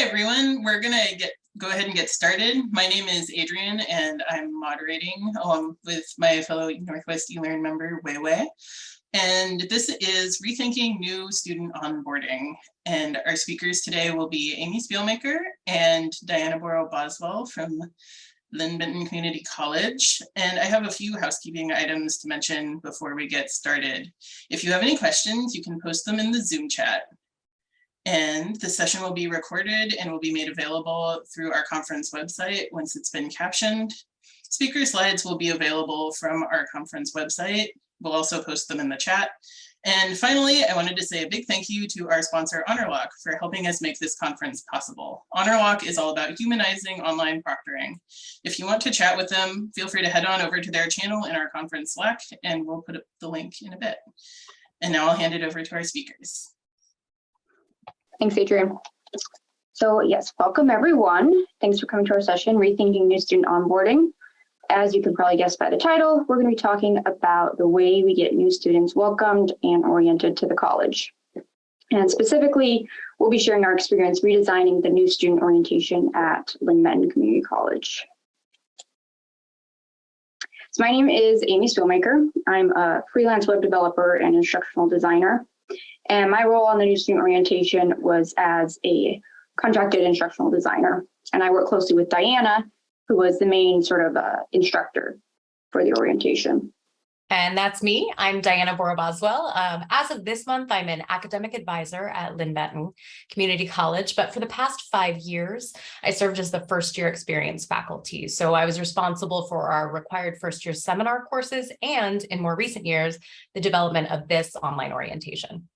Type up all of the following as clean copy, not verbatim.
everyone, we're gonna go ahead and get started. My name is Adrian and I'm moderating along with my fellow Northwest eLearn member, Weiwei. And this is Rethinking New Student Onboarding. And our speakers today will be Amy Spielmaker and Diana Boro-Boswell from Linn-Benton Community College. And I have a few housekeeping items to mention before we get started. If you have any questions, you can post them in the Zoom chat. And the session will be recorded and will be made available through our conference website once it's been captioned. Speaker slides will be available from our conference website. We'll also post them in the chat. And finally, I wanted to say a big thank you to our sponsor, HonorLock, for helping us make this conference possible. HonorLock is all about humanizing online proctoring. If you want to chat with them, feel free to head on over to their channel in our conference Slack, and we'll put up the link in a bit. And now I'll hand it over to our speakers. Thanks, Adrian. So yes, welcome everyone. Thanks for coming to our session, Rethinking New Student Onboarding. As you can probably guess by the title, we're going to be talking about the way we get new students welcomed and oriented to the college. And specifically, we'll be sharing our experience redesigning the new student orientation at Linn-Benton Community College. So my name is Amy Spielmaker. I'm a freelance web developer and instructional designer. And my role on the new student orientation was as a contracted instructional designer. And I work closely with Diana, who was the main sort of instructor for the orientation. And that's me. I'm Diana Boro-Boswell. As of this month, I'm an academic advisor at Linn-Benton Community College. But for the past 5 years, I served as the first-year experience faculty. So I was responsible for our required first-year seminar courses and, in more recent years, the development of this online orientation.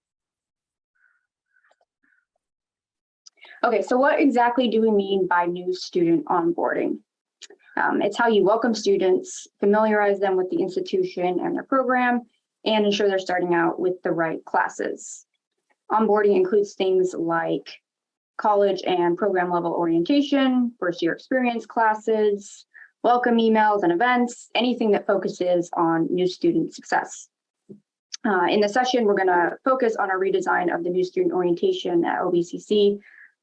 Okay, so what exactly do we mean by new student onboarding? It's how you welcome students, familiarize them with the institution and their program, and ensure they're starting out with the right classes. Onboarding includes things like college and program level orientation, first year experience classes, welcome emails and events, anything that focuses on new student success. In the session, we're going to focus on a redesign of the new student orientation at LBCC,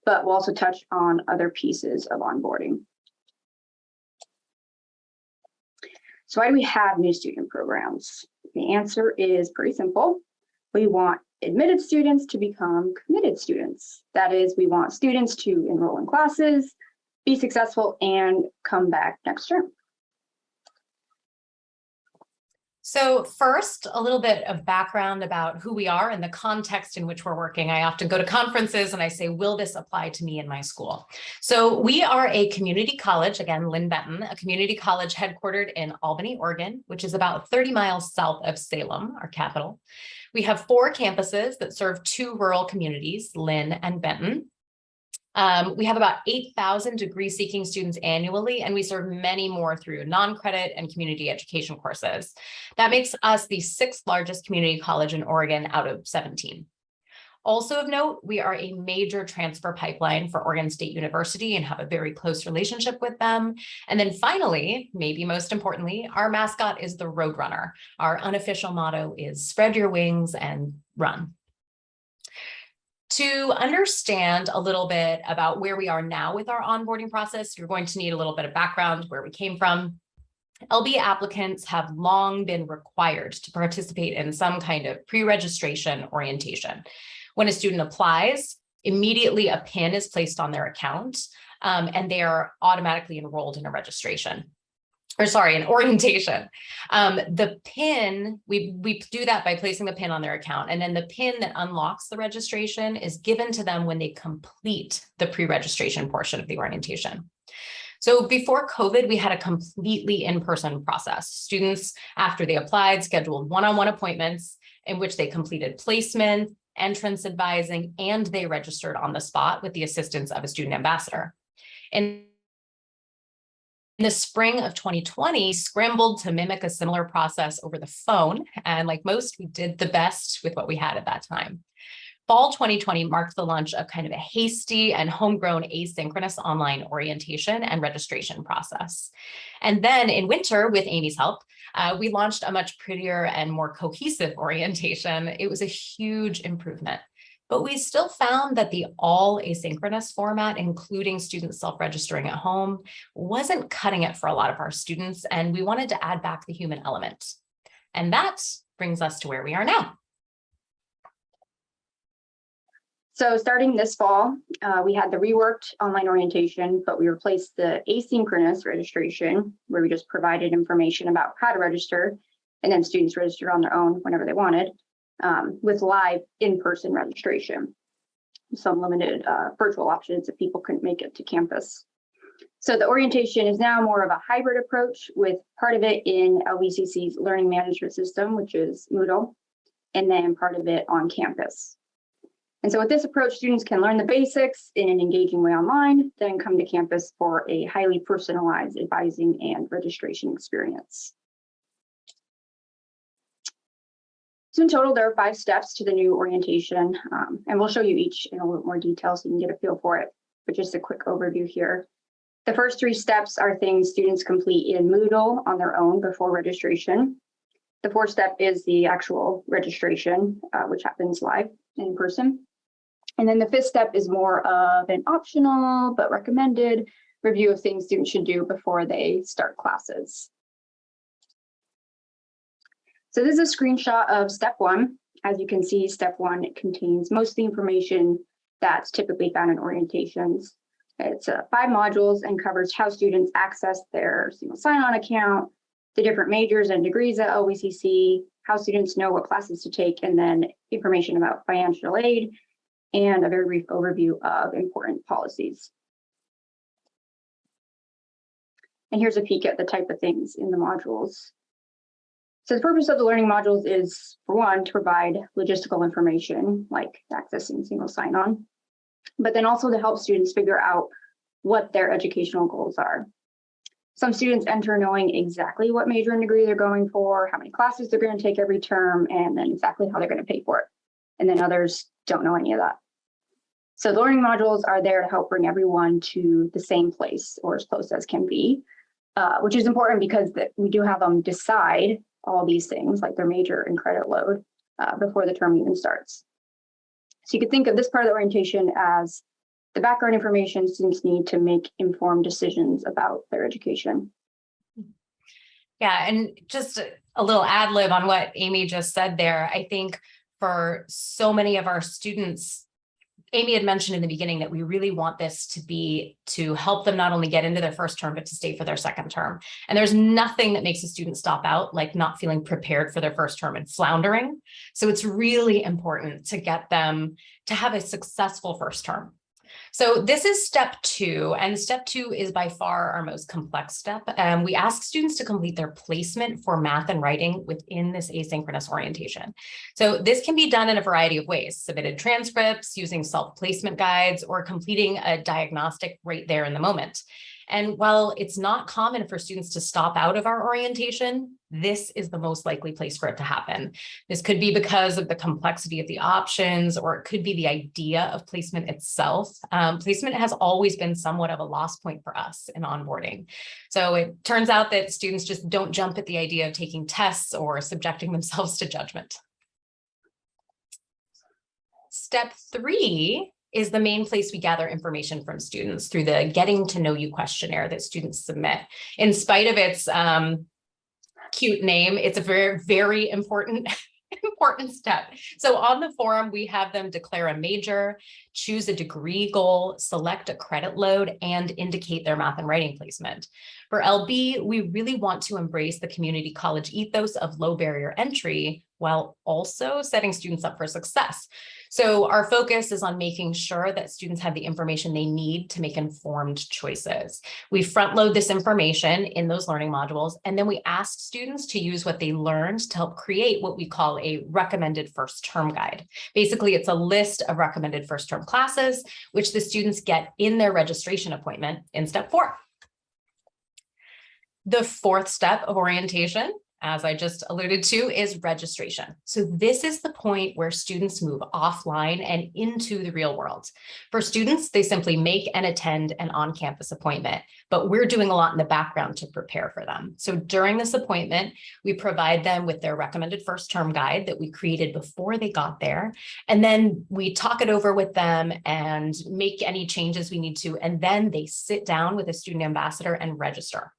but we'll also touch on other pieces of onboarding. So why do we have new student programs? The answer is pretty simple. We want admitted students to become committed students. That is, we want students to enroll in classes, be successful, and come back next term. So first, a little bit of background about who we are and the context in which we're working. I often go to conferences and I say, will this apply to me in my school? So we are a community college, again, Linn-Benton, a community college headquartered in Albany, Oregon, which is about 30 miles south of Salem, our capital. We have 4 campuses that serve 2 rural communities, Linn and Benton. We have about 8,000 degree-seeking students annually, and we serve many more through non-credit and community education courses. That makes us the 6th largest community college in Oregon out of 17. Also of note, we are a major transfer pipeline for Oregon State University and have a very close relationship with them. And then finally, maybe most importantly, our mascot is the Roadrunner. Our unofficial motto is spread your wings and run. To understand a little bit about where we are now with our onboarding process, you're going to need a little bit of background where we came from. LB applicants have long been required to participate in some kind of pre-registration orientation. When a student applies, immediately a PIN is placed on their account, and they are automatically enrolled in a registration. An orientation. The PIN, we do that by placing the PIN on their account, and then the PIN that unlocks the registration is given to them when they complete the pre-registration portion of the orientation. So before COVID, we had a completely in-person process. Students, after they applied, scheduled one-on-one appointments in which they completed placement, entrance advising, and they registered on the spot with the assistance of a student ambassador. In the spring of 2020, scrambled to mimic a similar process over the phone. And like most, we did the best with what we had at that time. Fall 2020 marked the launch of kind of a hasty and homegrown asynchronous online orientation and registration process. And then in winter, with Amy's help, we launched a much prettier and more cohesive orientation. It was a huge improvement. But we still found that the all asynchronous format, including students self-registering at home, wasn't cutting it for a lot of our students, and we wanted to add back the human element. And that brings us to where we are now. So starting this fall, we had the reworked online orientation, but we replaced the asynchronous registration, where we just provided information about how to register, and then students registered on their own whenever they wanted, with live in-person registration. Some limited virtual options if people couldn't make it to campus. So the orientation is now more of a hybrid approach, with part of it in LBCC's learning management system, which is Moodle, and then part of it on campus. And so with this approach, students can learn the basics in an engaging way online, then come to campus for a highly personalized advising and registration experience. So in total, there are 5 steps to the new orientation, and we'll show you each in a little more detail so you can get a feel for it, but just a quick overview here. The first 3 steps are things students complete in Moodle on their own before registration. The 4th step is the actual registration, which happens live in person. And then the 5th step is more of an optional but recommended review of things students should do before they start classes. So this is a screenshot of step 1. As you can see, step 1 contains most of the information that's typically found in orientations. It's 5 modules and covers how students access their single sign-on account, the different majors and degrees at LBCC, how students know what classes to take, and then information about financial aid, and a very brief overview of important policies. And here's a peek at the type of things in the modules. So the purpose of the learning modules is, for one, to provide logistical information like accessing single sign-on, but then also to help students figure out what their educational goals are. Some students enter knowing exactly what major and degree they're going for, how many classes they're going to take every term, and then exactly how they're going to pay for it. And then others don't know any of that. So the learning modules are there to help bring everyone to the same place, or as close as can be, which is important because we do have them decide all these things like their major and credit load before the term even starts. So you could think of this part of the orientation as the background information students need to make informed decisions about their education. Yeah, and just a little ad lib on what Amy just said there. I think for so many of our students, Amy had mentioned in the beginning that we really want this to be to help them not only get into their first term, but to stay for their second term. And there's nothing that makes a student stop out like not feeling prepared for their first term and floundering. So it's really important to get them to have a successful first term. So this is step 2, and step 2 is by far our most complex step. We ask students to complete their placement for math and writing within this asynchronous orientation. So this can be done in a variety of ways: submitted transcripts, using self-placement guides, or completing a diagnostic right there in the moment. And while it's not common for students to stop out of our orientation, this is the most likely place for it to happen. This could be because of the complexity of the options, or it could be the idea of placement itself. Placement has always been somewhat of a lost point for us in onboarding. So it turns out that students just don't jump at the idea of taking tests or subjecting themselves to judgment. Step 3 is the main place we gather information from students through the Getting to Know You questionnaire that students submit. In spite of its cute name, it's a very, very important step. So on the form, we have them declare a major, choose a degree goal, select a credit load, and indicate their math and writing placement. For LB, we really want to embrace the community college ethos of low barrier entry while also setting students up for success. So our focus is on making sure that students have the information they need to make informed choices. We front load this information in those learning modules, and then we ask students to use what they learned to help create what we call a recommended first term guide. Basically, it's a list of recommended first term classes, which the students get in their registration appointment in step 4. The 4th step of orientation as I just alluded to, is registration. So this is the point where students move offline and into the real world. For students, they simply make and attend an on-campus appointment, but we're doing a lot in the background to prepare for them. So during this appointment, we provide them with their recommended first term guide that we created before they got there. And then we talk it over with them and make any changes we need to. And then they sit down with a student ambassador and register.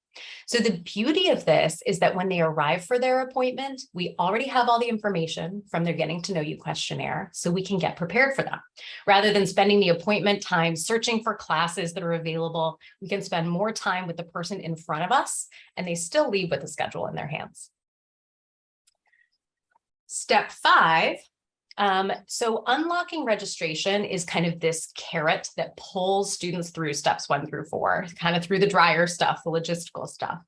So the beauty of this is that when they arrive for their appointment, we already have all the information from their getting to know you questionnaire, so we can get prepared for them. Rather than spending the appointment time searching for classes that are available, we can spend more time with the person in front of us, and they still leave with a schedule in their hands. Step 5. So unlocking registration is kind of this carrot that pulls students through steps 1 through 4, kind of through the drier stuff, the logistical stuff.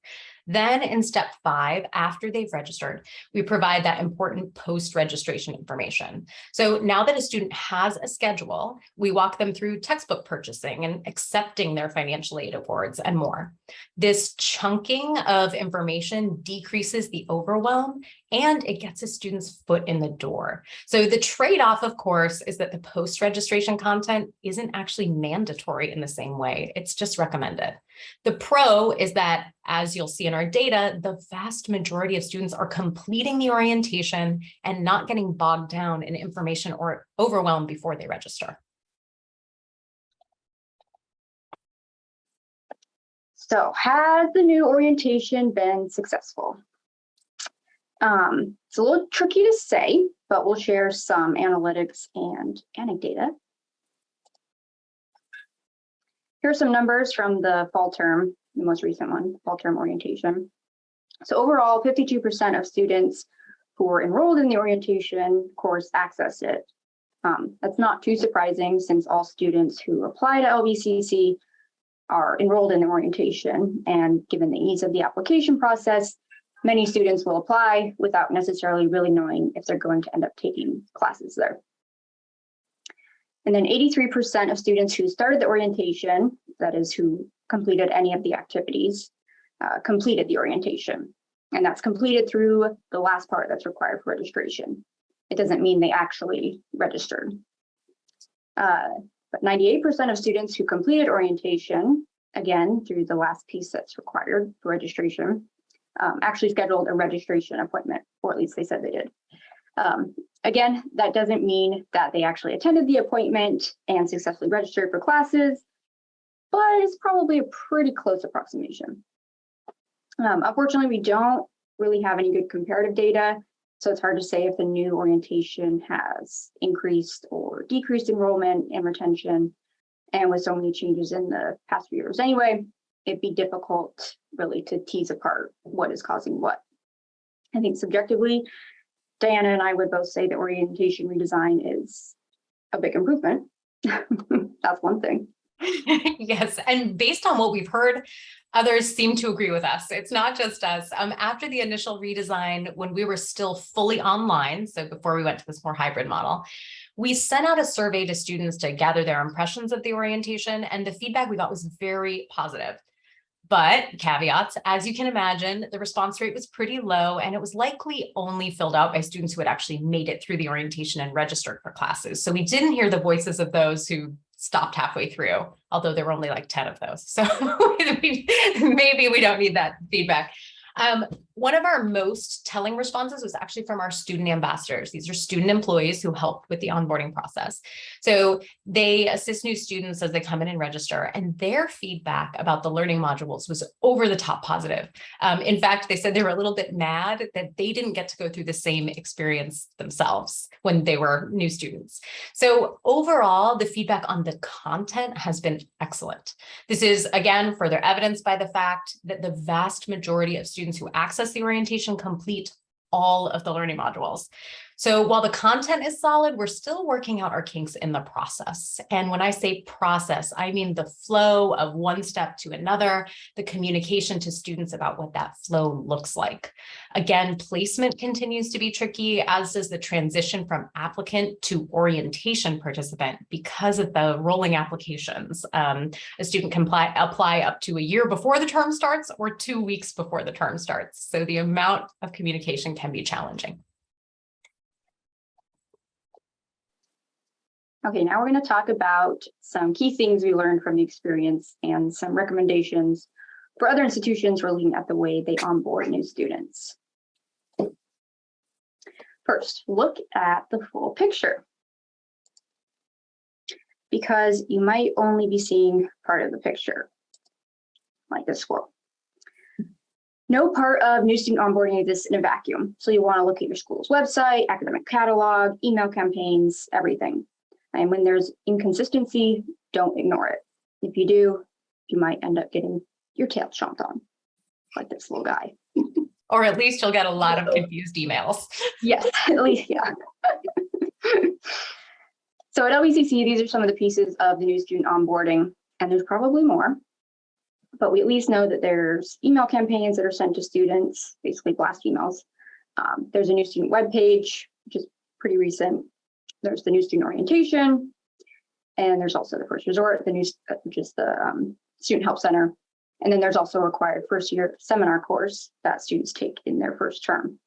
Then in step 5, after they've registered, we provide that important post-registration information. So now that a student has a schedule, we walk them through textbook purchasing and accepting their financial aid awards and more. This chunking of information decreases the overwhelm and it gets a student's foot in the door. So the trade-off, of course, is that the post-registration content isn't actually mandatory in the same way. It's just recommended. The pro is that, as you'll see in our data, the vast majority of students are completing the orientation and not getting bogged down in information or overwhelmed before they register. So has the new orientation been successful? It's a little tricky to say, but we'll share some analytics and anecdata. Here are some numbers from the fall term, the most recent one, fall term orientation. So overall, 52% of students who were enrolled in the orientation course accessed it. That's not too surprising since all students who apply to LBCC are enrolled in the orientation, and given the ease of the application process, many students will apply without necessarily really knowing if they're going to end up taking classes there. And then 83% of students who started the orientation, that is who completed any of the activities, completed the orientation. And that's completed through the last part that's required for registration. It doesn't mean they actually registered. But 98% of students who completed orientation, again, through the last piece that's required for registration, actually scheduled a registration appointment, or at least they said they did. Again, that doesn't mean that they actually attended the appointment and successfully registered for classes, but it's probably a pretty close approximation. Unfortunately, we don't really have any good comparative data, so it's hard to say if the new orientation has increased or decreased enrollment and retention. And with so many changes in the past few years anyway, it'd be difficult really to tease apart what is causing what. I think subjectively, Diana and I would both say that orientation redesign is a big improvement. That's one thing. Yes, and based on what we've heard, others seem to agree with us. It's not just us. After the initial redesign, when we were still fully online, so before we went to this more hybrid model, we sent out a survey to students to gather their impressions of the orientation, and the feedback we got was very positive. But caveats, as you can imagine, the response rate was pretty low, and it was likely only filled out by students who had actually made it through the orientation and registered for classes. So we didn't hear the voices of those who stopped halfway through, although there were only like 10 of those. So maybe we don't need that feedback. One of our most telling responses was actually from our student ambassadors. These are student employees who help with the onboarding process. So they assist new students as they come in and register, and their feedback about the learning modules was over the top positive. In fact, they said they were a little bit mad that they didn't get to go through the same experience themselves when they were new students. So overall, the feedback on the content has been excellent. This is, again, further evidenced by the fact that the vast majority of students who access the orientation complete all of the learning modules. So while the content is solid, we're still working out our kinks in the process. And when I say process, I mean the flow of one step to another, the communication to students about what that flow looks like. Again, placement continues to be tricky, as does the transition from applicant to orientation participant because of the rolling applications. A student can apply up to a year before the term starts or 2 weeks before the term starts. So the amount of communication can be challenging. Okay, now we're going to talk about some key things we learned from the experience and some recommendations for other institutions for looking at the way they onboard new students. First, look at the full picture, because you might only be seeing part of the picture, like this squirrel. No part of new student onboarding exists in a vacuum, so you want to look at your school's website, academic catalog, email campaigns, everything. And when there's inconsistency, don't ignore it. If you do, you might end up getting your tail chomped on, like this little guy. Or at least you'll get a lot of confused emails. Yes, at least, yeah. So at LBCC, these are some of the pieces of the new student onboarding, and there's probably more. But we at least know that there's email campaigns that are sent to students, basically blast emails. There's a new student webpage, which is pretty recent. There's the new student orientation, and there's also the first resort, which is the Student Help Center. And then there's also a required first year seminar course that students take in their first term.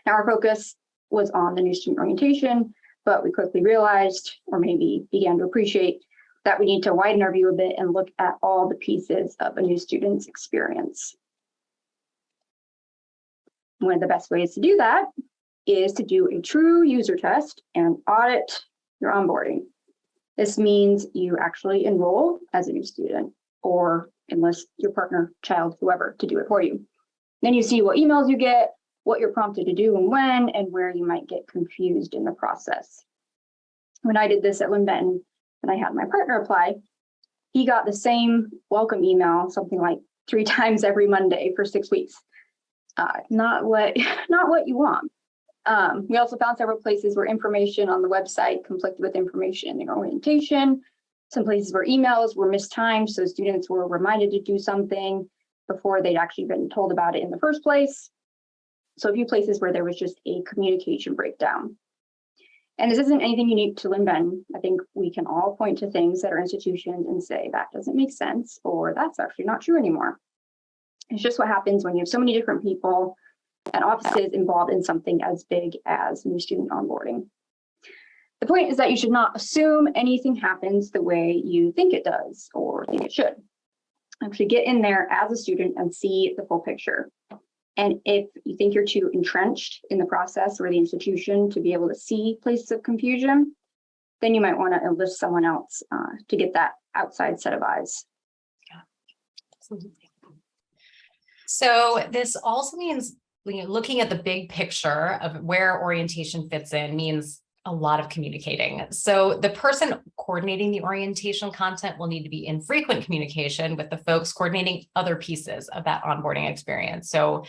Now our focus was on the new student orientation, but we quickly realized, or maybe began to appreciate, that we need to widen our view a bit and look at all the pieces of a new student's experience. One of the best ways to do that is to do a true user test and audit your onboarding. This means you actually enroll as a new student or enlist your partner, child, whoever to do it for you. Then you see what emails you get, what you're prompted to do and when, and where you might get confused in the process. When I did this at Linn-Benton and I had my partner apply, he got the same welcome email, something like 3 times every Monday for 6 weeks. Not what you want. We also found several places where information on the website conflicted with information in their orientation. Some places where emails were mistimed, so students were reminded to do something before they'd actually been told about it in the first place. So a few places where there was just a communication breakdown. And this isn't anything unique to Linn-Benton. I think we can all point to things at our institutions and say that doesn't make sense, or that's actually not true anymore. It's just what happens when you have so many different people and offices involved in something as big as new student onboarding. The point is that you should not assume anything happens the way you think it does or think it should. Actually get in there as a student and see the full picture. And if you think you're too entrenched in the process or the institution to be able to see places of confusion, then you might want to enlist someone else to get that outside set of eyes. Yeah, absolutely. So this also means looking at the big picture of where orientation fits in means a lot of communicating. So the person coordinating the orientation content will need to be in frequent communication with the folks coordinating other pieces of that onboarding experience. So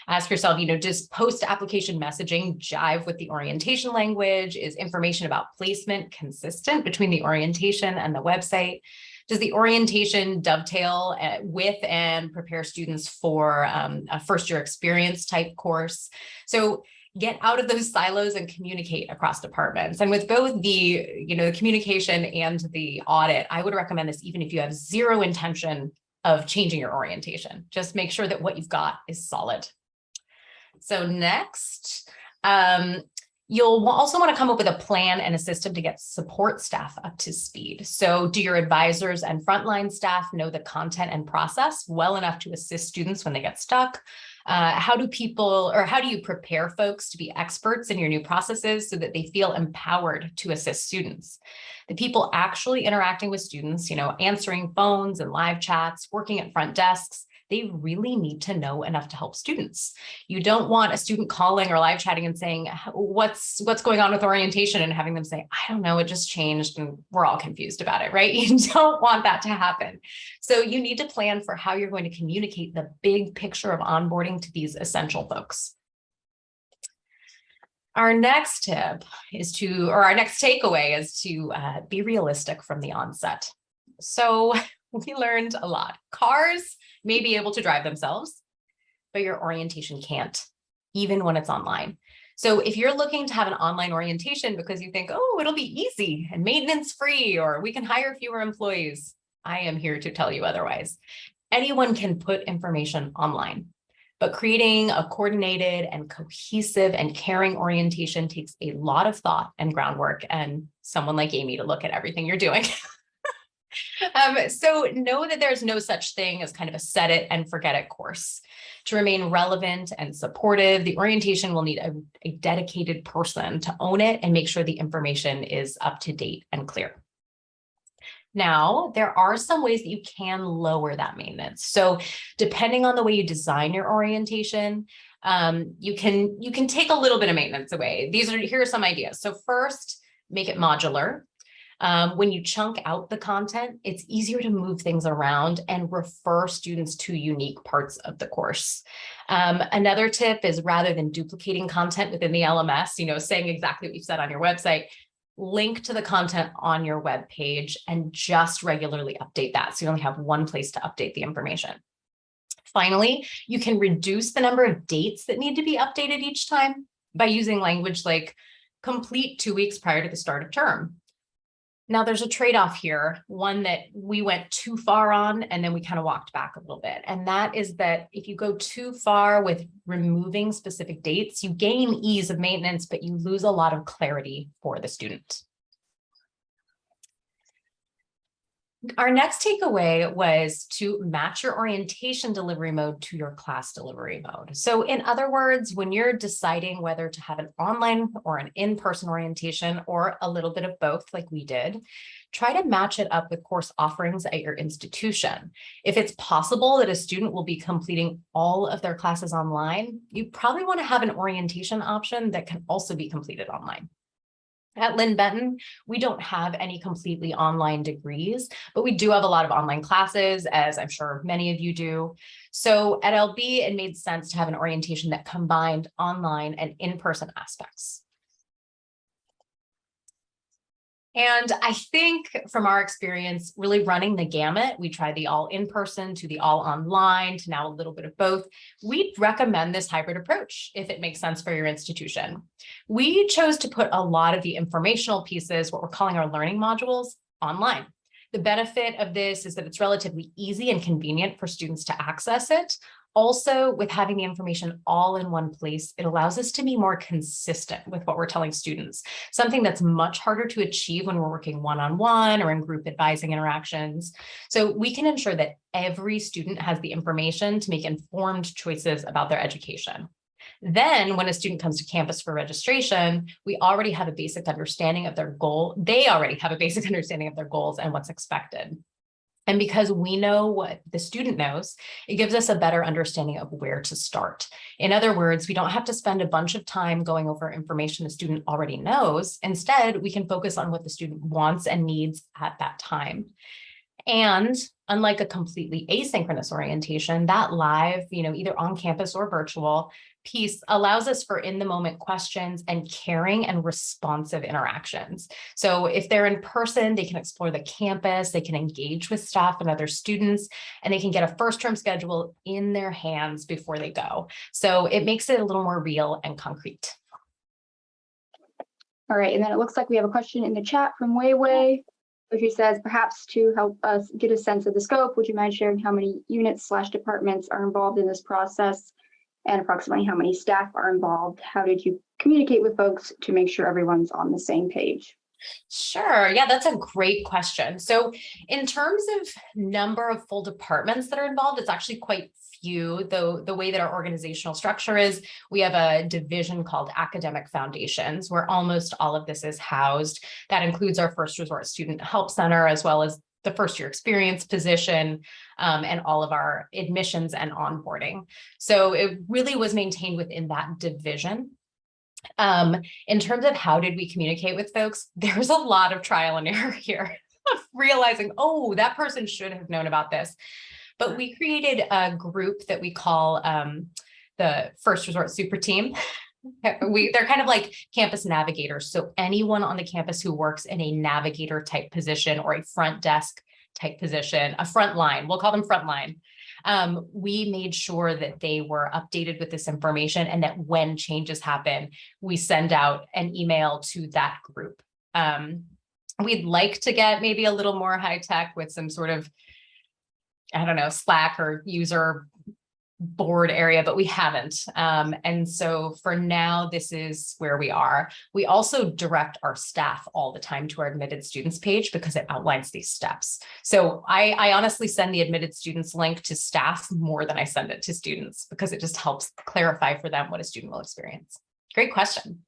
ask yourself, does post-application messaging jive with the orientation language? Is information about placement consistent between the orientation and the website? Does the orientation dovetail with and prepare students for a first year experience type course? So get out of those silos and communicate across departments. And with both the, the communication and the audit, I would recommend this even if you have zero intention of changing your orientation. Just make sure that what you've got is solid. So next, you'll also want to come up with a plan and a system to get support staff up to speed. So do your advisors and frontline staff know the content and process well enough to assist students when they get stuck? How do you prepare folks to be experts in your new processes so that they feel empowered to assist students? The people actually interacting with students, answering phones and live chats, working at front desks, they really need to know enough to help students. You don't want a student calling or live chatting and saying, what's going on with orientation, and having them say, I don't know, it just changed and we're all confused about it, right? You don't want that to happen. So you need to plan for how you're going to communicate the big picture of onboarding to these essential folks. Our next tip is our next takeaway is to be realistic from the onset. So we learned a lot. Cars may be able to drive themselves, but your orientation can't, even when it's online. So if you're looking to have an online orientation because you think, oh, it'll be easy and maintenance free, or we can hire fewer employees, I am here to tell you otherwise. Anyone can put information online, but creating a coordinated and cohesive and caring orientation takes a lot of thought and groundwork and someone like Amy to look at everything you're doing. So know that there's no such thing as kind of a set it and forget it course. To remain relevant and supportive, the orientation will need a dedicated person to own it and make sure the information is up to date and clear. Now, there are some ways that you can lower that maintenance. So depending on the way you design your orientation, you can take a little bit of maintenance away. Here are some ideas. So first, make it modular. When you chunk out the content, it's easier to move things around and refer students to unique parts of the course. Another tip is, rather than duplicating content within the LMS, saying exactly what you've said on your website, link to the content on your web page and just regularly update that. So you only have one place to update the information. Finally, you can reduce the number of dates that need to be updated each time by using language like complete 2 weeks prior to the start of term. Now, there's a trade-off here, one that we went too far on, and then we kind of walked back a little bit. And that is that if you go too far with removing specific dates, you gain ease of maintenance, but you lose a lot of clarity for the student. Our next takeaway was to match your orientation delivery mode to your class delivery mode. So in other words, when you're deciding whether to have an online or an in-person orientation, or a little bit of both like we did, try to match it up with course offerings at your institution. If it's possible that a student will be completing all of their classes online, you probably want to have an orientation option that can also be completed online. At Linn-Benton, we don't have any completely online degrees, but we do have a lot of online classes, as I'm sure many of you do. So at LB, it made sense to have an orientation that combined online and in-person aspects. And I think from our experience, really running the gamut, we tried the all in-person to the all online to now a little bit of both. We'd recommend this hybrid approach if it makes sense for your institution. We chose to put a lot of the informational pieces, what we're calling our learning modules, online. The benefit of this is that it's relatively easy and convenient for students to access it. Also, with having the information all in one place, it allows us to be more consistent with what we're telling students, something that's much harder to achieve when we're working one-on-one or in group advising interactions. So we can ensure that every student has the information to make informed choices about their education. Then when a student comes to campus for registration, we already have a basic understanding of their goal. They already have a basic understanding of their goals and what's expected. And because we know what the student knows, it gives us a better understanding of where to start. In other words, we don't have to spend a bunch of time going over information the student already knows. Instead, we can focus on what the student wants and needs at that time. And unlike a completely asynchronous orientation, that live, either on campus or virtual piece allows us for in-the-moment questions and caring and responsive interactions. So if they're in person, they can explore the campus, they can engage with staff and other students, and they can get a first-term schedule in their hands before they go. So it makes it a little more real and concrete. All right, and then it looks like we have a question in the chat from Weiwei. So she says, perhaps to help us get a sense of the scope, would you mind sharing how many units/departments are involved in this process and approximately how many staff are involved? How did you communicate with folks to make sure everyone's on the same page? Sure. Yeah, that's a great question. So in terms of number of full departments that are involved, it's actually quite few, though the way that our organizational structure is, we have a division called Academic Foundations, where almost all of this is housed. That includes our First Resort Student Help Center, as well as the first year experience position, and all of our admissions and onboarding. So it really was maintained within that division. In terms of how did we communicate with folks, there's a lot of trial and error here of realizing, oh, that person should have known about this. But we created a group that we call the First Resort Super Team. They're kind of like campus navigators. So anyone on the campus who works in a navigator type position or a front desk type position, a front line, we'll call them front line. We made sure that they were updated with this information and that when changes happen, we send out an email to that group. We'd like to get maybe a little more high tech with some sort of, I don't know, Slack or user board area, but we haven't. And so for now, this is where we are. We also direct our staff all the time to our admitted students page because it outlines these steps. So I honestly send the admitted students link to staff more than I send it to students because it just helps clarify for them what a student will experience. Great question.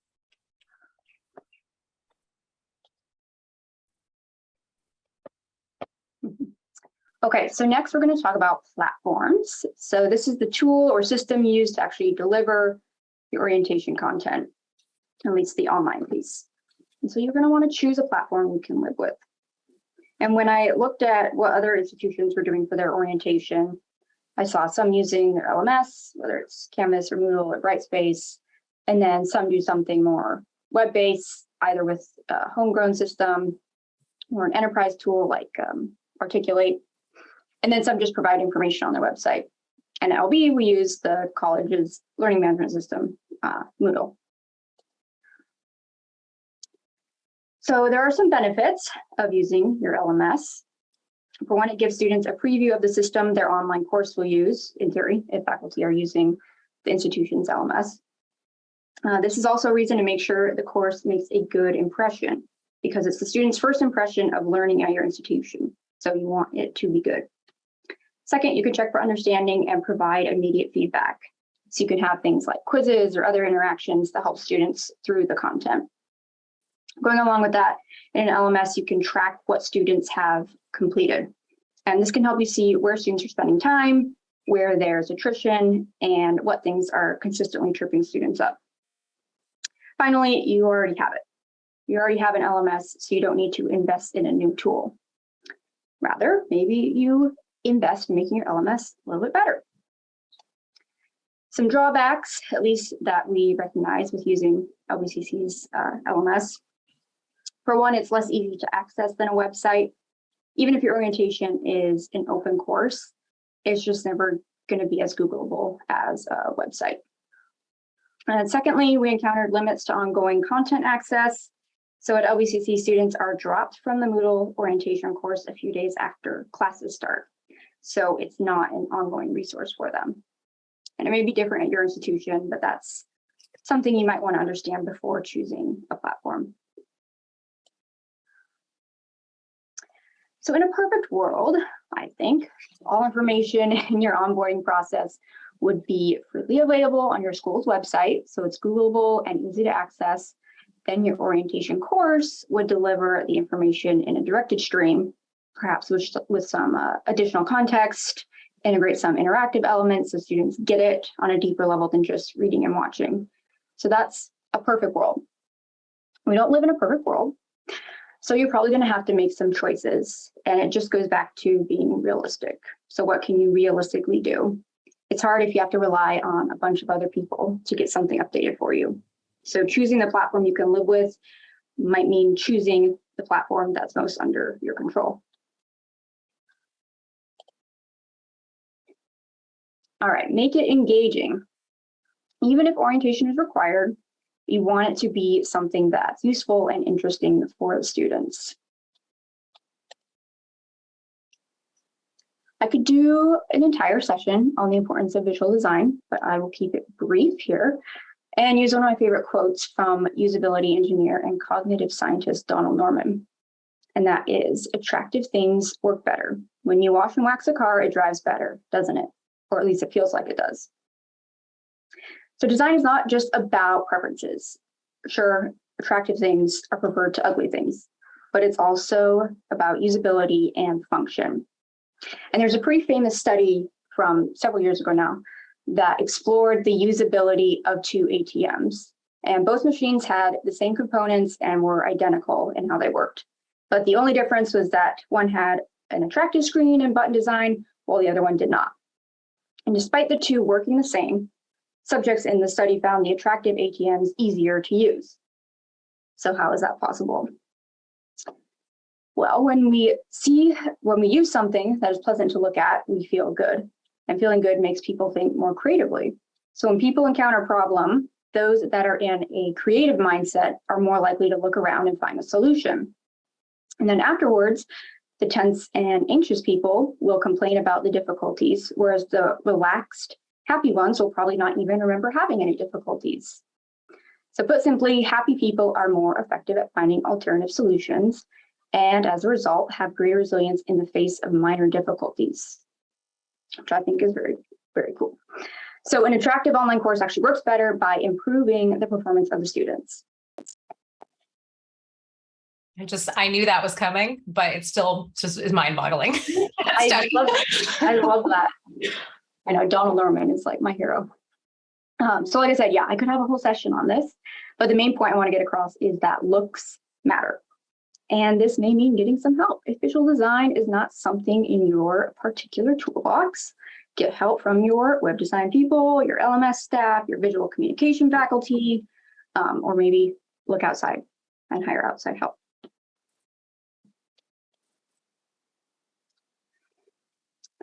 Okay, so next we're going to talk about platforms. So this is the tool or system used to actually deliver the orientation content, at least the online piece. And so you're going to want to choose a platform you can live with. And when I looked at what other institutions were doing for their orientation, I saw some using their LMS, whether it's Canvas or Moodle or Brightspace, and then some do something more web-based, either with a homegrown system or an enterprise tool like Articulate. And then some just provide information on their website. And at LB, we use the college's learning management system, Moodle. So there are some benefits of using your LMS. For one, it gives students a preview of the system their online course will use, in theory, if faculty are using the institution's LMS. This is also a reason to make sure the course makes a good impression, because it's the student's first impression of learning at your institution. So you want it to be good. Second, you can check for understanding and provide immediate feedback. So you can have things like quizzes or other interactions that help students through the content. Going along with that, in an LMS, you can track what students have completed. And this can help you see where students are spending time, where there's attrition, and what things are consistently tripping students up. Finally, you already have it. You already have an LMS, so you don't need to invest in a new tool. Rather, maybe you invest in making your LMS a little bit better. Some drawbacks, at least that we recognize with using LBCC's LMS. For one, it's less easy to access than a website. Even if your orientation is an open course, it's just never going to be as Googleable as a website. And secondly, we encountered limits to ongoing content access. So at LBCC, students are dropped from the Moodle orientation course a few days after classes start. So it's not an ongoing resource for them. And it may be different at your institution, but that's something you might want to understand before choosing a platform. So in a perfect world, I think all information in your onboarding process would be freely available on your school's website. So it's Googleable and easy to access. Then your orientation course would deliver the information in a directed stream, perhaps with some additional context, integrate some interactive elements so students get it on a deeper level than just reading and watching. So that's a perfect world. We don't live in a perfect world. So you're probably going to have to make some choices. And it just goes back to being realistic. So what can you realistically do? It's hard if you have to rely on a bunch of other people to get something updated for you. So choosing the platform you can live with might mean choosing the platform that's most under your control. All right, make it engaging. Even if orientation is required, you want it to be something that's useful and interesting for the students. I could do an entire session on the importance of visual design, but I will keep it brief here and use one of my favorite quotes from usability engineer and cognitive scientist Donald Norman. And that is, attractive things work better. When you wash and wax a car, it drives better, doesn't it? Or at least it feels like it does. So design is not just about preferences. Sure, attractive things are preferred to ugly things, but it's also about usability and function. And there's a pretty famous study from several years ago now that explored the usability of two ATMs. And both machines had the same components and were identical in how they worked. But the only difference was that one had an attractive screen and button design, while the other one did not. And despite the two working the same, subjects in the study found the attractive ATMs easier to use. So how is that possible? Well, when we use something that is pleasant to look at, we feel good. And feeling good makes people think more creatively. So when people encounter a problem, those that are in a creative mindset are more likely to look around and find a solution. And then afterwards, the tense and anxious people will complain about the difficulties, whereas the relaxed, happy ones will probably not even remember having any difficulties. So put simply, happy people are more effective at finding alternative solutions, and as a result, have greater resilience in the face of minor difficulties, which I think is very, very cool. So an attractive online course actually works better by improving the performance of the students. I knew that was coming, but it still just is mind-boggling. I love that. I know Donald Norman is like my hero. So like I said, yeah, I could have a whole session on this, but the main point I want to get across is that looks matter. And this may mean getting some help. If visual design is not something in your particular toolbox, get help from your web design people, your LMS staff, your visual communication faculty, or maybe look outside and hire outside help.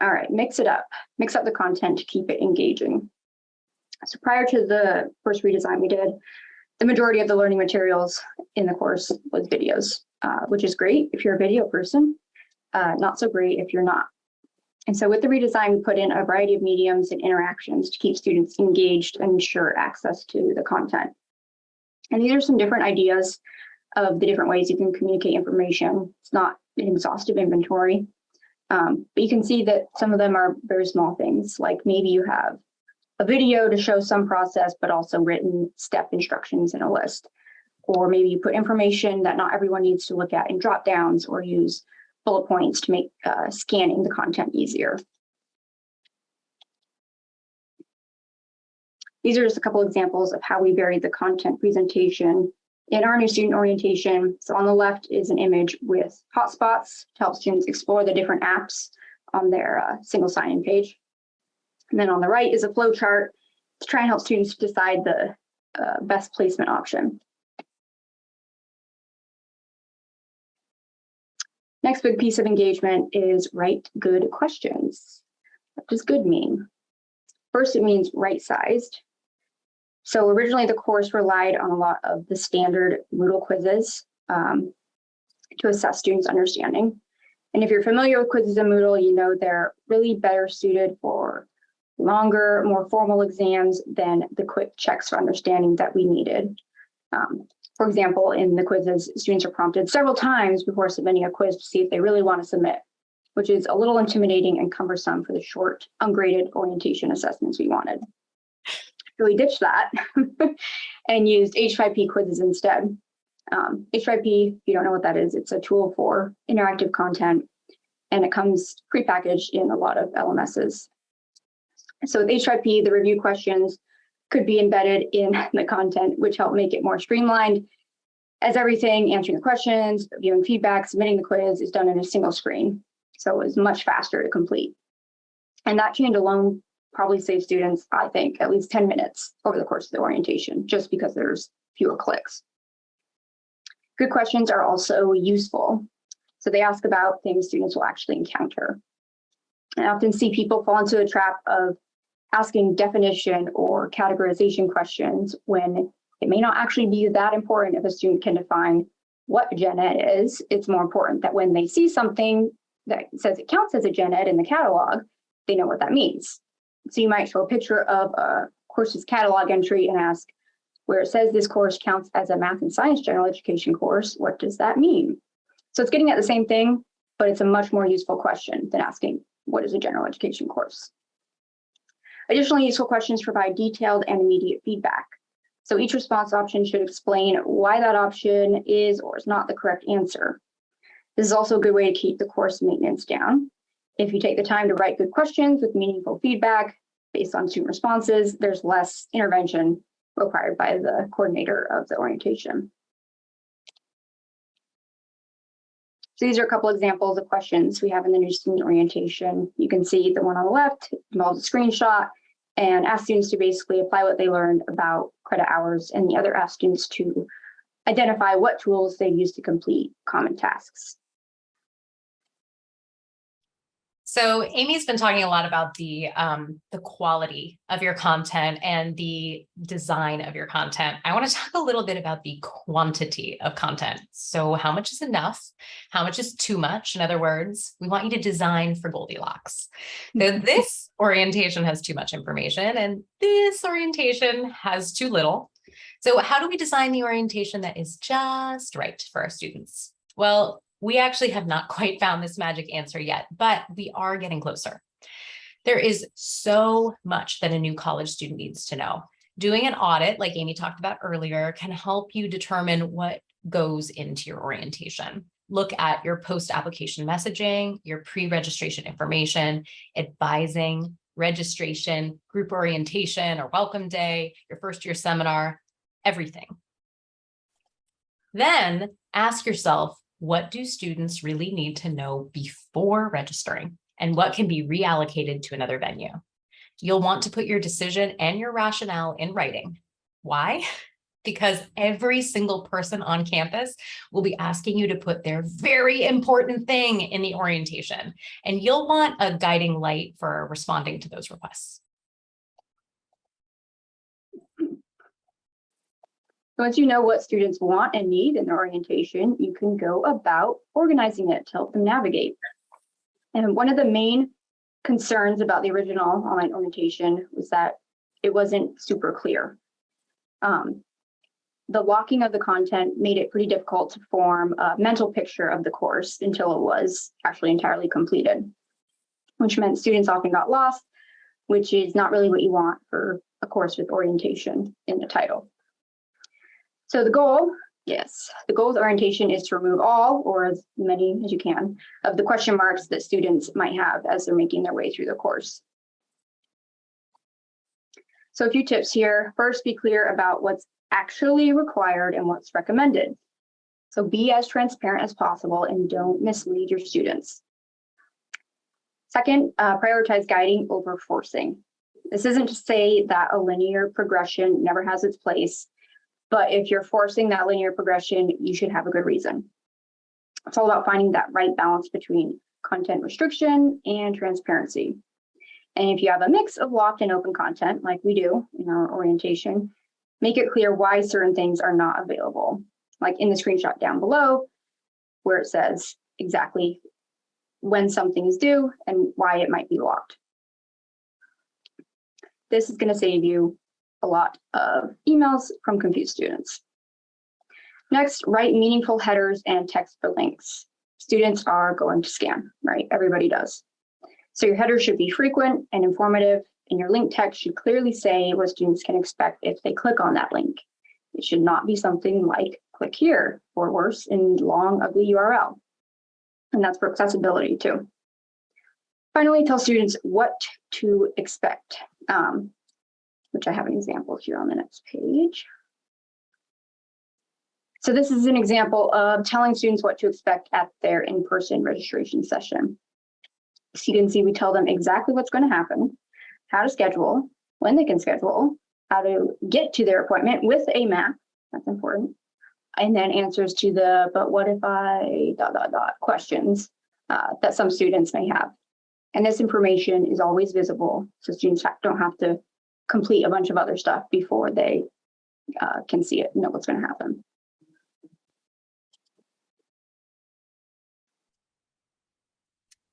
All right, mix it up. Mix up the content to keep it engaging. So prior to the first redesign we did, the majority of the learning materials in the course was videos, which is great if you're a video person, not so great if you're not. And so with the redesign, we put in a variety of mediums and interactions to keep students engaged and ensure access to the content. And these are some different ideas of the different ways you can communicate information. It's not an exhaustive inventory, but you can see that some of them are very small things, like maybe you have a video to show some process, but also written step instructions in a list. Or maybe you put information that not everyone needs to look at in drop downs, or use bullet points to make scanning the content easier. These are just a couple examples of how we varied the content presentation in our new student orientation. So on the left is an image with hotspots to help students explore the different apps on their single sign-in page. And then on the right is a flow chart to try and help students decide the best placement option. Next big piece of engagement is write good questions. What does good mean? First, it means right-sized. So originally the course relied on a lot of the standard Moodle quizzes to assess students' understanding. And if you're familiar with quizzes in Moodle, you know they're really better suited for longer, more formal exams than the quick checks for understanding that we needed. For example, in the quizzes, students are prompted several times before submitting a quiz to see if they really want to submit, which is a little intimidating and cumbersome for the short, ungraded orientation assessments we wanted. So we ditched that and used H5P quizzes instead. H5P, if you don't know what that is, it's a tool for interactive content, and it comes prepackaged in a lot of LMSs. So with H5P, the review questions could be embedded in the content, which help make it more streamlined, as everything, answering the questions, viewing feedback, submitting the quiz is done in a single screen. So it was much faster to complete. And that change alone probably saves students, I think, at least 10 minutes over the course of the orientation, just because there's fewer clicks. Good questions are also useful. So they ask about things students will actually encounter. I often see people fall into the trap of asking definition or categorization questions when it may not actually be that important if a student can define what a gen ed is. It's more important that when they see something that says it counts as a gen ed in the catalog, they know what that means. So you might show a picture of a course's catalog entry and ask, where it says this course counts as a math and science general education course, what does that mean? So it's getting at the same thing, but it's a much more useful question than asking, what is a general education course? Additionally, useful questions provide detailed and immediate feedback. So each response option should explain why that option is or is not the correct answer. This is also a good way to keep the course maintenance down. If you take the time to write good questions with meaningful feedback based on student responses, there's less intervention required by the coordinator of the orientation. So these are a couple examples of questions we have in the new student orientation. You can see the one on the left involves a screenshot, and ask students to basically apply what they learned about credit hours, and the other ask students to identify what tools they use to complete common tasks. So Amy's been talking a lot about the quality of your content and the design of your content. I want to talk a little bit about the quantity of content. So how much is enough? How much is too much? In other words, we want you to design for Goldilocks. So this orientation has too much information and this orientation has too little. So how do we design the orientation that is just right for our students? Well, we actually have not quite found this magic answer yet, but we are getting closer. There is so much that a new college student needs to know. Doing an audit, like Amy talked about earlier, can help you determine what goes into your orientation. Look at your post-application messaging, your pre-registration information, advising, registration, group orientation or welcome day, your first year seminar, everything. Then ask yourself, what do students really need to know before registering, and what can be reallocated to another venue? You'll want to put your decision and your rationale in writing. Why? Because every single person on campus will be asking you to put their very important thing in the orientation, and you'll want a guiding light for responding to those requests. Once you know what students want and need in their orientation, you can go about organizing it to help them navigate. And one of the main concerns about the original online orientation was that it wasn't super clear. The locking of the content made it pretty difficult to form a mental picture of the course until it was actually entirely completed, which meant students often got lost, which is not really what you want for a course with orientation in the title. So the goal with orientation is to remove all, or as many as you can, of the question marks that students might have as they're making their way through the course. So a few tips here. First, be clear about what's actually required and what's recommended. So be as transparent as possible and don't mislead your students. Second, prioritize guiding over forcing. This isn't to say that a linear progression never has its place, but if you're forcing that linear progression, you should have a good reason. It's all about finding that right balance between content restriction and transparency. And if you have a mix of locked and open content, like we do in our orientation, make it clear why certain things are not available, like in the screenshot down below, where it says exactly when something is due and why it might be locked. This is going to save you a lot of emails from confused students. Next, write meaningful headers and text for links. Students are going to scan, right? Everybody does. So your header should be frequent and informative, and your link text should clearly say what students can expect if they click on that link. It should not be something like click here, or worse, in long, ugly URL. And that's for accessibility too. Finally, tell students what to expect, which I have an example here on the next page. So this is an example of telling students what to expect at their in-person registration session. So you can see we tell them exactly what's going to happen, how to schedule, when they can schedule, how to get to their appointment with a map, that's important, and then answers to the but what if I ... questions that some students may have. And this information is always visible, so students don't have to complete a bunch of other stuff before they can see it and know what's going to happen.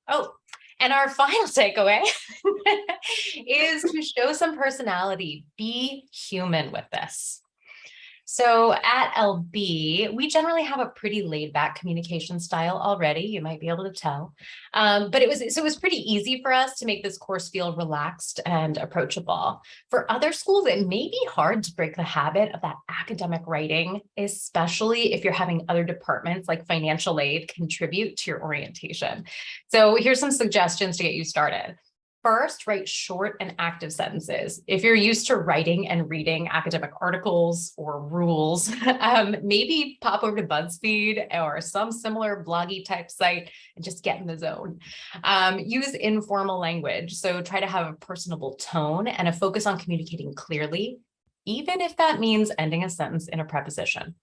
Oh, and our final takeaway is to show some personality. Be human with this. So at LB, we generally have a pretty laid back communication style already. You might be able to tell, but it was pretty easy for us to make this course feel relaxed and approachable. For other schools, it may be hard to break the habit of that academic writing, especially if you're having other departments like financial aid contribute to your orientation. So here's some suggestions to get you started. First, write short and active sentences. If you're used to writing and reading academic articles or rules, maybe pop over to BuzzFeed or some similar bloggy type site and just get in the zone. Use informal language. So try to have a personable tone and a focus on communicating clearly, even if that means ending a sentence in a preposition.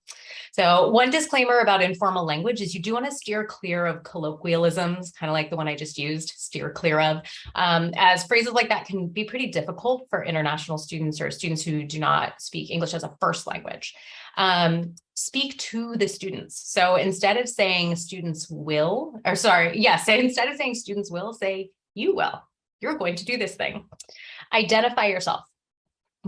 So one disclaimer about informal language is you do want to steer clear of colloquialisms, kind of like the one I just used, steer clear of, as phrases like that can be pretty difficult for international students or students who do not speak English as a first language. Speak to the students. So instead of saying students will, or sorry, yes, instead of saying students will, say you will. You're going to do this thing. Identify yourself.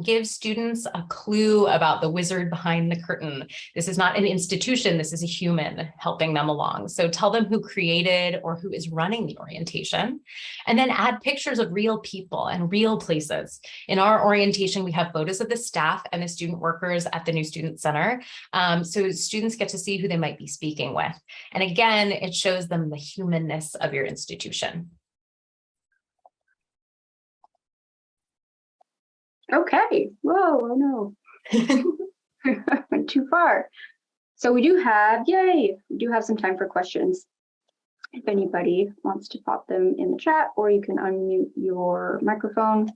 Give students a clue about the wizard behind the curtain. This is not an institution, this is a human helping them along. So tell them who created or who is running the orientation, and then add pictures of real people and real places. In our orientation, we have photos of the staff and the student workers at the New Student Center. So students get to see who they might be speaking with. And again, it shows them the humanness of your institution. Okay. Whoa, oh no. Went too far. So we do have some time for questions. If anybody wants to pop them in the chat, or you can unmute your microphone.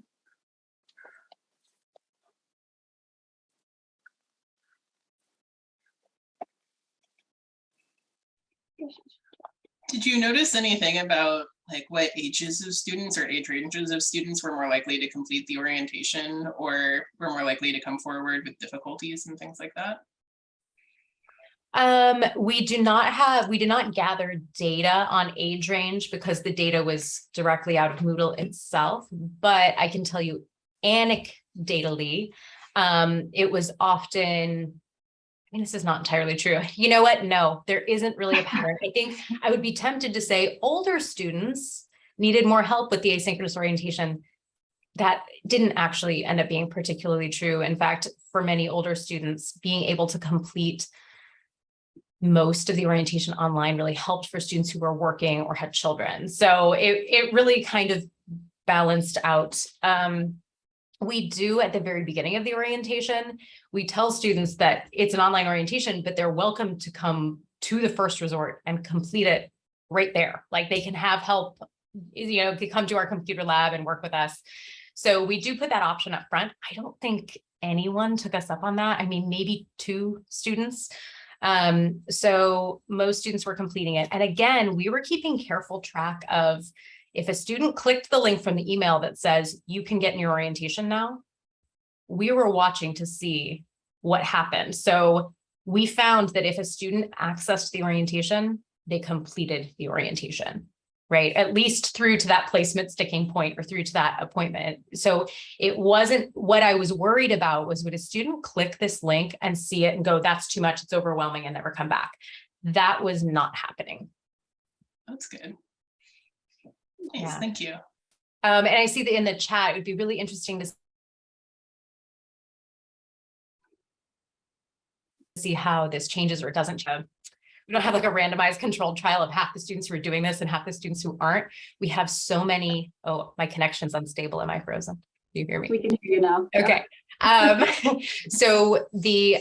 Did you notice anything about like what ages of students or age ranges of students were more likely to complete the orientation or were more likely to come forward with difficulties and things like that? We did not gather data on age range because the data was directly out of Moodle itself, but I can tell you anecdotally, it was often, I mean, this is not entirely true. You know what? No, there isn't really a pattern. I think I would be tempted to say older students needed more help with the asynchronous orientation. That didn't actually end up being particularly true. In fact, for many older students, being able to complete most of the orientation online really helped for students who were working or had children. So it really kind of balanced out. We do at the very beginning of the orientation, we tell students that it's an online orientation, but they're welcome to come to the first resort and complete it right there. Like they can have help, you know, they come to our computer lab and work with us. So we do put that option up front. I don't think anyone took us up on that. I mean, maybe 2 students. So most students were completing it. And again, we were keeping careful track of if a student clicked the link from the email that says you can get in your orientation now, we were watching to see what happened. So we found that if a student accessed the orientation, they completed the orientation, right? At least through to that placement sticking point or through to that appointment. So it wasn't, what I was worried about was, would a student click this link and see it and go, that's too much, it's overwhelming, and never come back. That was not happening. That's good. Nice, Yeah. Thank you. And I see that in the chat, it would be really interesting to see how this changes or doesn't change. We don't have like a randomized controlled trial of half the students who are doing this and half the students who aren't. We have so many, oh, my connection's unstable. Am I frozen? Do you hear me? We can hear you now. Okay. So the,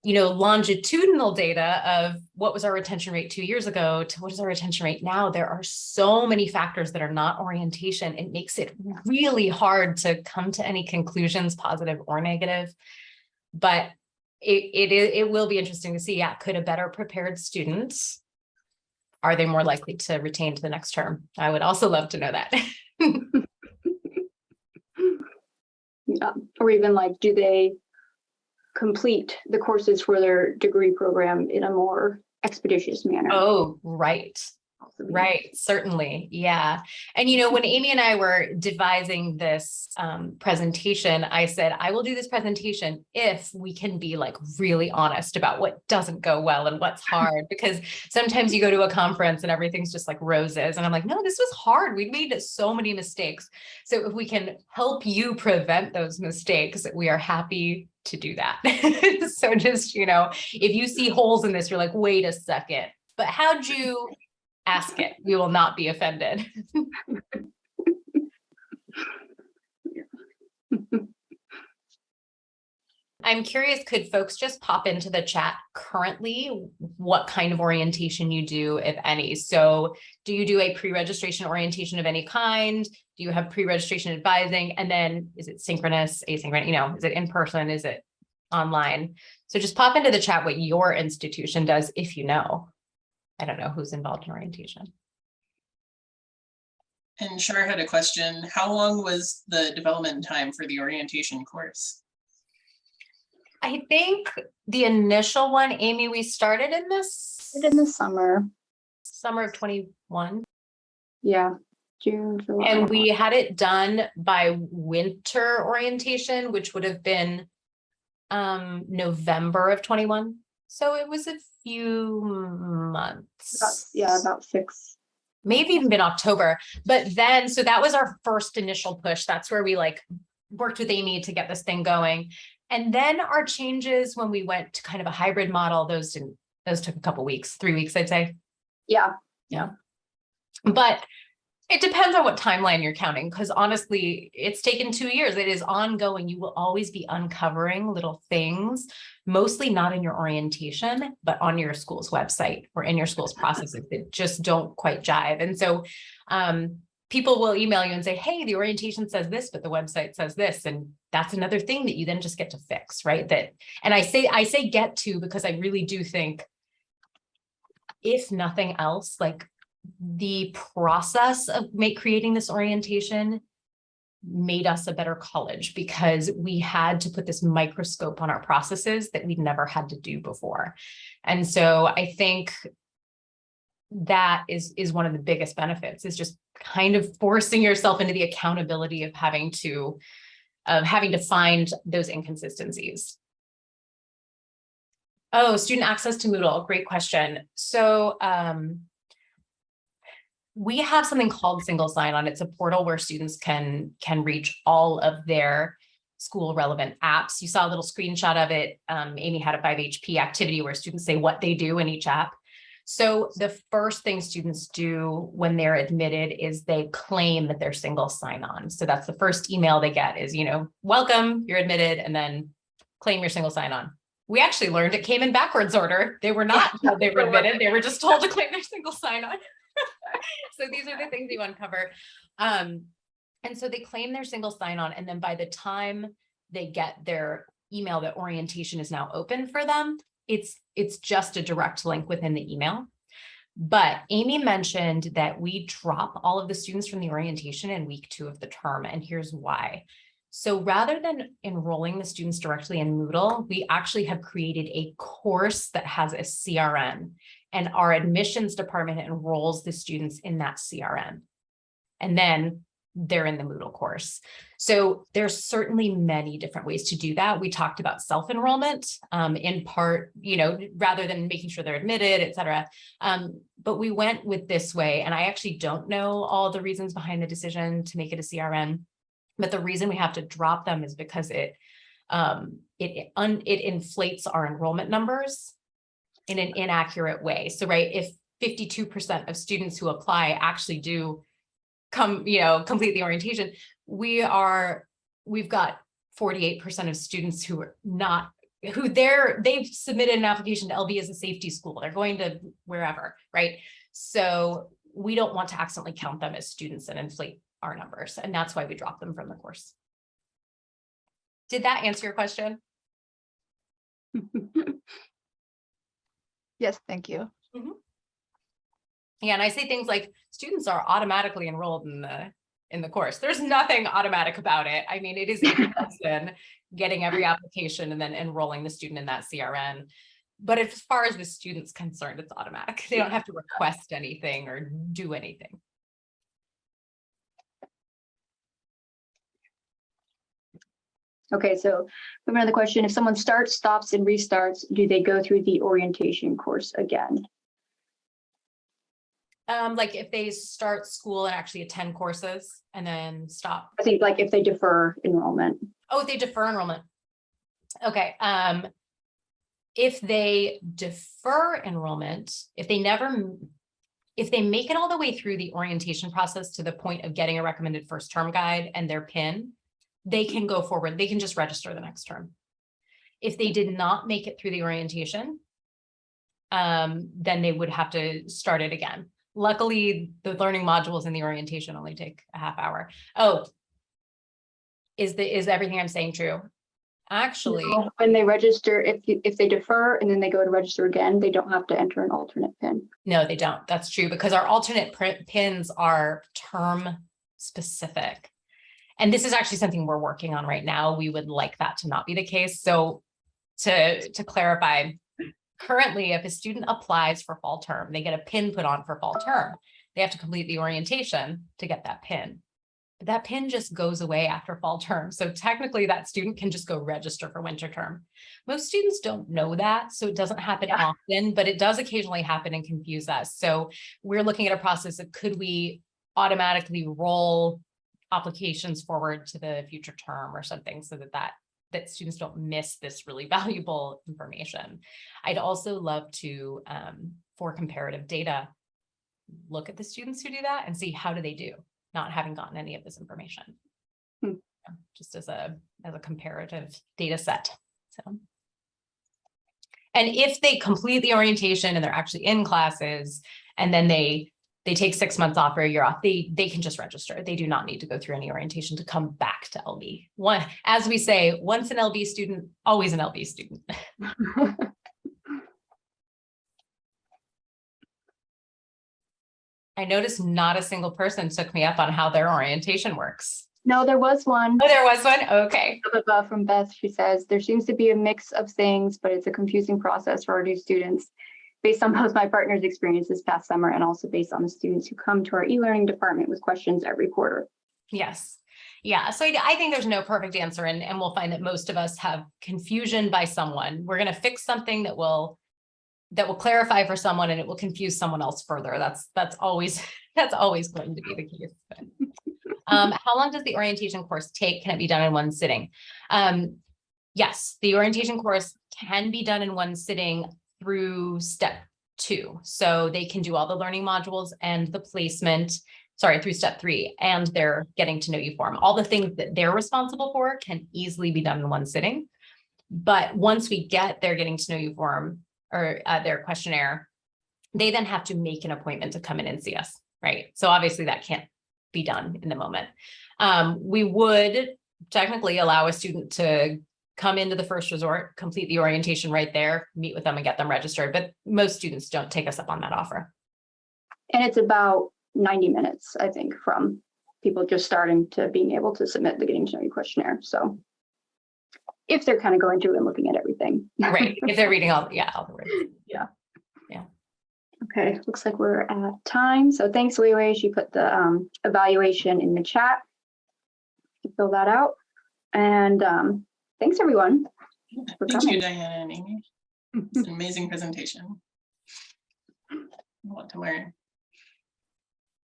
you know, longitudinal data of what was our retention rate 2 years ago to what is our retention rate now, there are so many factors that are not orientation. It makes it really hard to come to any conclusions, positive or negative. But it will be interesting to see, yeah, could a better prepared student, are they more likely to retain to the next term? I would also love to know that. Yeah. Or even like, do they complete the courses for their degree program in a more expeditious manner? Oh, right. Right, certainly. Yeah. And, you know, when Amy and I were devising this presentation, I said, I will do this presentation if we can be like really honest about what doesn't go well and what's hard, because sometimes you go to a conference and everything's just like roses. And I'm like, no, this was hard. We made so many mistakes. So if we can help you prevent those mistakes, we are happy to do that. So just, you know, if you see holes in this, you're like, wait a second, but how'd you ask it? We will not be offended. I'm curious, could folks just pop into the chat currently what kind of orientation you do, if any? So do you do a pre-registration orientation of any kind? Do you have pre-registration advising? And then is it synchronous, asynchronous, you know, is it in person? Is it online? So just pop into the chat what your institution does, if you know. I don't know who's involved in orientation. And Shar had a question. How long was the development time for the orientation course? I think the initial one, Amy, we started in In the summer. summer of 21. Yeah, June, July. And we had it done by winter orientation, which would have been November of 21. So it was a few months. About 6. Maybe even been October. But then, so that was our first initial push. That's where we like worked with Amy to get this thing going. And then our changes when we went to kind of a hybrid model, those took a couple weeks, 3 weeks, I'd say. Yeah. Yeah. But it depends on what timeline you're counting, because honestly, it's taken 2 years. It is ongoing. You will always be uncovering little things, mostly not in your orientation, but on your school's website or in your school's processes that just don't quite jive. And so people will email you and say, hey, the orientation says this, but the website says this. And that's another thing that you then just get to fix, right? And I say get to, because I really do think, if nothing else, like the process of creating this orientation made us a better college, because we had to put this microscope on our processes that we'd never had to do before. And so I think that is one of the biggest benefits, is just kind of forcing yourself into the accountability of having to find those inconsistencies. Oh, student access to Moodle, great question. So we have something called single sign-on. It's a portal where students can reach all of their school relevant apps. You saw a little screenshot of it. Amy had a 5HP activity where students say what they do in each app. So the first thing students do when they're admitted is they claim that they're single sign-on. So that's the first email they get is, welcome, you're admitted, and then claim your single sign-on. We actually learned it came in backwards order. They were not told they were admitted. They were just told to claim their single sign-on. So these are the things you uncover. And so they claim their single sign-on, and then by the time they get their email that orientation is now open for them, it's just a direct link within the email. But Amy mentioned that we drop all of the students from the orientation in week 2 of the term, and here's why. So rather than enrolling the students directly in Moodle, we actually have created a course that has a CRN, and our admissions department enrolls the students in that CRN. And then they're in the Moodle course. So there's certainly many different ways to do that. We talked about self-enrollment in part, rather than making sure they're admitted, et cetera. But we went with this way, and I actually don't know all the reasons behind the decision to make it a CRN. But the reason we have to drop them is because it inflates our enrollment numbers in an inaccurate way. So, right, if 52% of students who apply actually do complete the orientation, we've got 48% of students who are not, they've submitted an application to LB as a safety school. They're going to wherever, right? So we don't want to accidentally count them as students and inflate our numbers. And that's why we drop them from the course. Did that answer your question? Yes, thank you. Mm-hmm. Yeah, and I say things like students are automatically enrolled in the course. There's nothing automatic about it. I mean, it is a person getting every application and then enrolling the student in that CRN. But as far as the student's concerned, it's automatic. They don't have to request anything or do anything. Okay, so we have another question. If someone starts, stops, and restarts, do they go through the orientation course again? Like if they start school and actually attend courses and then stop. I think like if they defer enrollment. Oh, if they defer enrollment. Okay. If they defer enrollment, if they make it all the way through the orientation process to the point of getting a recommended first term guide and their PIN, they can go forward. They can just register the next term. If they did not make it through the orientation, then they would have to start it again. Luckily, the learning modules in the orientation only take a half hour. Oh, is everything I'm saying true? Actually, No, when they register, if they defer and then they go to register again, they don't have to enter an alternate PIN. no, they don't. That's true, because our alternate PINs are term specific. And this is actually something we're working on right now. We would like that to not be the case. So to clarify, currently, if a student applies for fall term, they get a PIN put on for fall term. They have to complete the orientation to get that PIN. But that PIN just goes away after fall term. So technically that student can just go register for winter term. Most students don't know that, so it doesn't happen often, but it does occasionally happen and confuse us. So we're looking at a process of, could we automatically roll applications forward to the future term or something, so that students don't miss this really valuable information. I'd also love to, for comparative data, look at the students who do that and see how do they do, not having gotten any of this information, just as a comparative data set. So, and if they complete the orientation and they're actually in classes, and then they take 6 months off or a year off, they can just register. They do not need to go through any orientation to come back to LB. As we say, once an LB student, always an LB student. I noticed not a single person took me up on how their orientation works. No, there was one. Oh, there was one? Okay. From Beth, she says, there seems to be a mix of things, but it's a confusing process for our new students. Based on both my partner's experience this past summer and also based on the students who come to our e-learning department with questions every quarter. Yes. Yeah. So I think there's no perfect answer, and we'll find that most of us have confusion by someone. We're going to fix something that will clarify for someone, and it will confuse someone else further. That's always going to be the case. How long does the orientation course take? Can it be done in one sitting? Yes, the orientation course can be done in one sitting through step 2. So they can do all the learning modules and the placement, through step 3, and their getting to know you form. All the things that they're responsible for can easily be done in one sitting. But once we get their getting to know you form or their questionnaire, they then have to make an appointment to come in and see us, right? So obviously that can't be done in the moment. We would technically allow a student to come into the first resort, complete the orientation right there, meet with them and get them registered. But most students don't take us up on that offer. And it's about 90 minutes, I think, from people just starting to being able to submit the getting to know you questionnaire. So if they're kind of going through and looking at everything. Right. If they're reading all the words. Yeah. Yeah. Okay. Looks like we're at time. So thanks, Wei. She put the evaluation in the chat. You fill that out. And thanks, everyone. Thank you, Diana and Amy. It's an amazing presentation. A lot to learn.